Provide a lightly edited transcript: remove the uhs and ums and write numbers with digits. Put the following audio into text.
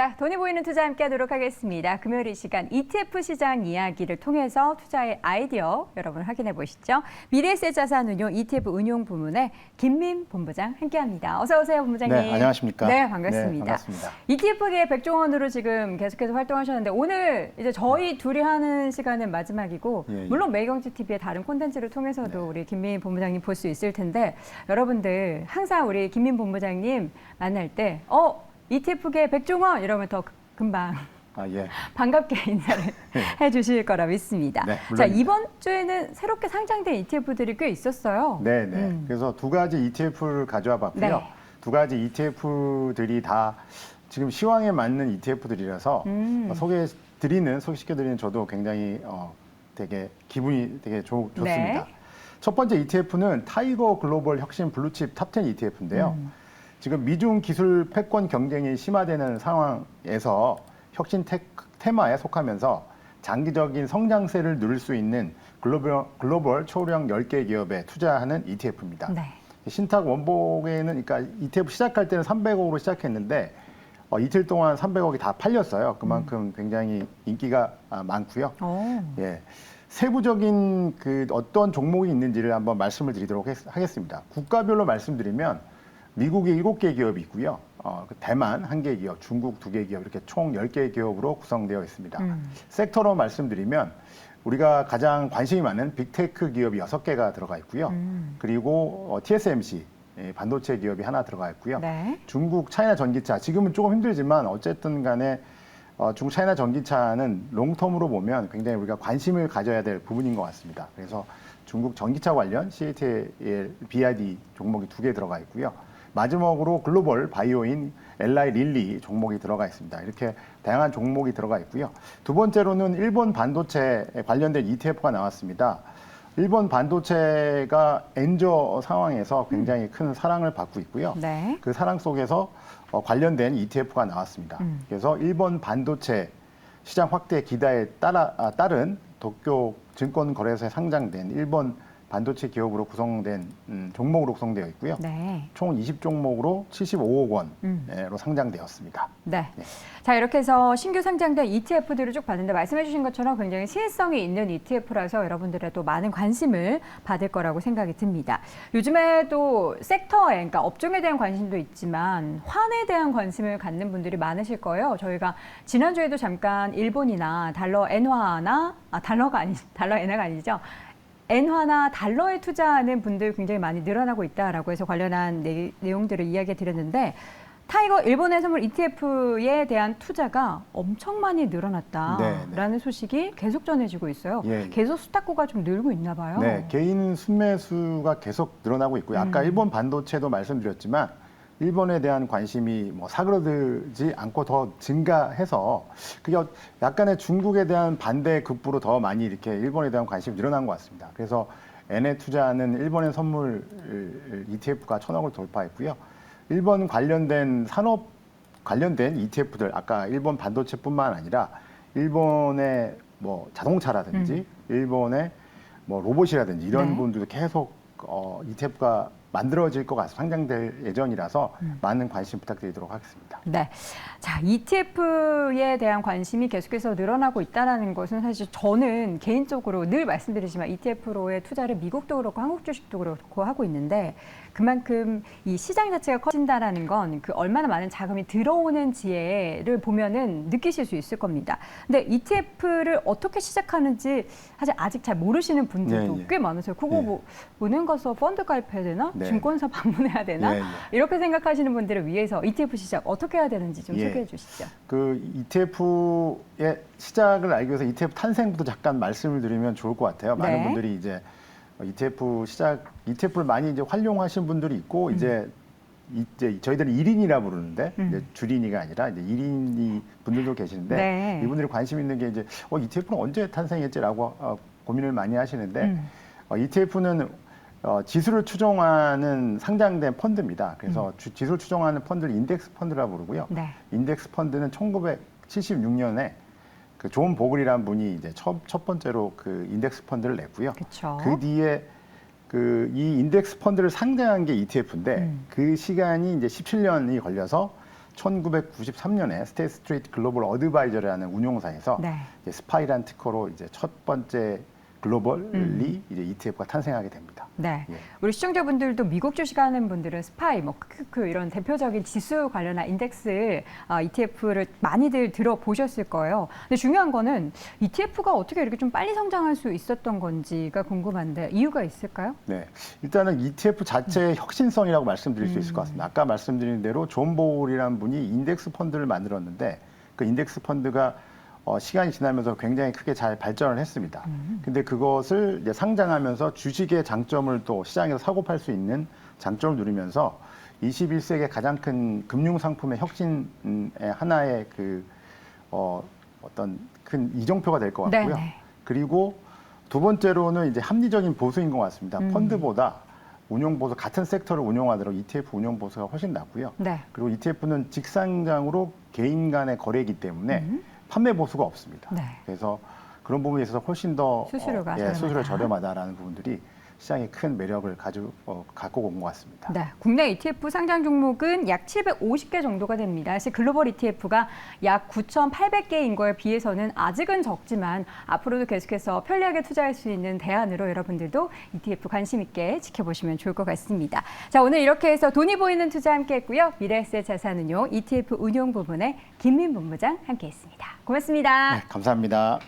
네, 돈이 보이는 투자 함께 하도록 하겠습니다. 금요일 이 시간 ETF 시장 이야기를 통해서 투자의 아이디어 여러분 확인해 보시죠. 미래에셋자산운용 ETF 운용 부문의 김민 본부장 함께합니다. 어서 오세요, 본부장님. 네, 안녕하십니까? 네, 반갑습니다. 네, 반갑습니다. ETF계 백종원으로 지금 계속해서 활동하셨는데 오늘 이제 저희 둘이 하는 시간은 마지막이고 예, 예. 물론 매경지TV의 다른 콘텐츠를 통해서도 우리 김민 본부장님 볼 수 있을 텐데 여러분들 항상 우리 김민 본부장님 만날 때 ETF계 백종원 이러면 더 금방 예. 반갑게 인사를 해주실 거라 믿습니다. 네, 자, 물론입니다. 이번 주에는 새롭게 상장된 ETF들이 꽤 있었어요. 네, 네. 그래서 두 가지 ETF를 가져와 봤고요. 네. 두 가지 ETF들이 다 지금 시황에 맞는 ETF들이라서 소개시켜드리는 저도 굉장히 되게 기분이 되게 좋습니다. 네. 첫 번째 ETF는 타이거 글로벌 혁신 블루칩 탑10 ETF인데요. 지금 미중 기술 패권 경쟁이 심화되는 상황에서 혁신 테마에 속하면서 장기적인 성장세를 누릴 수 있는 글로벌 초령 10개 기업에 투자하는 ETF입니다. 네. 신탁 원복에는 그러니까 ETF 시작할 때는 300억으로 시작했는데 이틀 동안 300억이 다 팔렸어요. 그만큼 굉장히 인기가 많고요. 예. 세부적인 그 어떤 종목이 있는지를 한번 말씀을 드리도록 하겠습니다. 국가별로 말씀드리면 미국의 7개 기업이 있고요. 대만 1개 기업, 중국 2개 기업 이렇게 총 10개 기업으로 구성되어 있습니다. 섹터로 말씀드리면 우리가 가장 관심이 많은 빅테크 기업이 6개가 들어가 있고요. 그리고 TSMC 반도체 기업이 하나 들어가 있고요. 네. 중국 차이나 전기차 지금은 조금 힘들지만 어쨌든 간에 중국 차이나 전기차는 롱텀으로 보면 굉장히 우리가 관심을 가져야 될 부분인 것 같습니다. 그래서 중국 전기차 관련 CATL, BID 종목이 2개 들어가 있고요. 마지막으로 글로벌 바이오인 LI 릴리 종목이 들어가 있습니다. 이렇게 다양한 종목이 들어가 있고요. 두 번째로는 일본 반도체 관련된 ETF가 나왔습니다. 일본 반도체가 엔저 상황에서 굉장히 큰 사랑을 받고 있고요. 네. 그 사랑 속에서 관련된 ETF가 나왔습니다. 그래서 일본 반도체 시장 확대 기대에 따른 도쿄 증권거래소에 상장된 일본 반도체 기업으로 구성된 종목으로 구성되어 있고요. 네. 총 20종목으로 75억 원으로 상장되었습니다. 네. 네. 자, 이렇게 해서 신규 상장된 ETF들을 쭉 봤는데 말씀해 주신 것처럼 굉장히 시의성이 있는 ETF라서 여러분들의 또 많은 관심을 받을 거라고 생각이 듭니다. 요즘에 또 섹터에, 그러니까 업종에 대한 관심도 있지만 환에 대한 관심을 갖는 분들이 많으실 거예요. 저희가 지난주에도 잠깐 일본이나 달러 엔화나, 달러 엔화가 아니죠. 엔화나 달러에 투자하는 분들 굉장히 많이 늘어나고 있다라고 해서 관련한 내용들을 이야기 드렸는데 타이거 일본의 선물 ETF에 대한 투자가 엄청 많이 늘어났다라는 소식이 계속 전해지고 있어요. 예, 예. 계속 수탁구가 좀 늘고 있나 봐요. 네, 개인 순매수가 계속 늘어나고 있고요. 아까 일본 반도체도 말씀드렸지만 일본에 대한 관심이 사그러들지 않고 더 증가해서 그게 약간의 중국에 대한 반대 급부로 더 많이 이렇게 일본에 대한 관심이 늘어난 것 같습니다. 그래서 엔에 투자하는 일본의 선물 ETF가 1,000억을 돌파했고요. 일본 관련된 산업 관련된 ETF들 아까 일본 반도체뿐만 아니라 일본의 자동차라든지 일본의 로봇이라든지 이런 분들도 계속 ETF가 만들어질 것 같아서 상장될 예정이라서 많은 관심 부탁드리도록 하겠습니다. 네. 자, ETF에 대한 관심이 계속해서 늘어나고 있다는 것은 사실 저는 개인적으로 늘 말씀드리지만 ETF로의 투자를 미국도 그렇고 한국 주식도 그렇고 하고 있는데 그만큼 이 시장 자체가 커진다라는 건 그 얼마나 많은 자금이 들어오는지를 보면은 느끼실 수 있을 겁니다. 근데 ETF를 어떻게 시작하는지 사실 아직 잘 모르시는 분들도 꽤 많으세요. 그거 은행 가서 펀드 가입해야 되나? 네. 증권사 방문해야 되나? 이렇게 생각하시는 분들을 위해서 ETF 시작 어떻게 해야 되는지 좀 소개해 주시죠. 그 ETF의 시작을 알기 위해서 ETF 탄생부터 잠깐 말씀을 드리면 좋을 것 같아요. 많은 분들이 이제 ETF를 많이 이제 활용하신 분들이 있고 이제 저희들은 1인이라 부르는데 이제 주린이가 아니라 이제 1인이 분들도 계시는데 이분들이 관심 있는 게 이제 ETF는 언제 탄생했지라고 고민을 많이 하시는데 ETF는 지수를 추종하는 상장된 펀드입니다. 그래서 지수를 추종하는 펀드를 인덱스 펀드라 부르고요. 인덱스 펀드는 1976년에 그 존 보글이라는 분이 이제 첫 번째로 그 인덱스 펀드를 냈고요. 그 뒤에 이 인덱스 펀드를 상장한 게 ETF인데 그 시간이 이제 17년이 걸려서 1993년에 스테이트 스트리트 글로벌 어드바이저라는 운용사에서 네. 이제 스파이란 특허로 이제 첫 번째 글로벌리 이제 ETF가 탄생하게 됩니다. 네. 예. 우리 시청자분들도 미국 주식하는 분들은 스파이, 뭐 크크크 이런 대표적인 지수 관련한 인덱스 ETF를 많이들 들어보셨을 거예요. 근데 중요한 거는 ETF가 어떻게 이렇게 좀 빨리 성장할 수 있었던 건지가 궁금한데 이유가 있을까요? 네, 일단은 ETF 자체의 혁신성이라고 말씀드릴 수 있을 것 같습니다. 아까 말씀드린 대로 존 보울이라는 분이 인덱스 펀드를 만들었는데 그 인덱스 펀드가 시간이 지나면서 굉장히 크게 잘 발전을 했습니다. 근데 그것을 이제 상장하면서 주식의 장점을 또 시장에서 사고 팔 수 있는 장점을 누리면서 21세기의 가장 큰 금융 상품의 혁신의 하나의 어떤 큰 이정표가 될 것 같고요. 네네. 그리고 두 번째로는 이제 합리적인 보수인 것 같습니다. 펀드보다 운용 보수 같은 섹터를 운용하도록 ETF 운용 보수가 훨씬 낫고요. 네. 그리고 ETF는 직상장으로 개인 간의 거래이기 때문에 판매 보수가 없습니다. 네. 그래서 그런 부분에 있어서 훨씬 더 수수료가 수수료 저렴하다. 저렴하다라는 부분들이 시장에 큰 매력을 갖고 온 것 같습니다. 네, 국내 ETF 상장 종목은 약 750개 정도가 됩니다. 사실 글로벌 ETF가 약 9,800개인 거에 비해서는 아직은 적지만 앞으로도 계속해서 편리하게 투자할 수 있는 대안으로 여러분들도 ETF 관심 있게 지켜보시면 좋을 것 같습니다. 자, 오늘 이렇게 해서 돈이 보이는 투자 함께했고요. 미래에셋 자산운용 ETF 운용 부분에 김민 본부장 함께했습니다. 고맙습니다. 네, 감사합니다.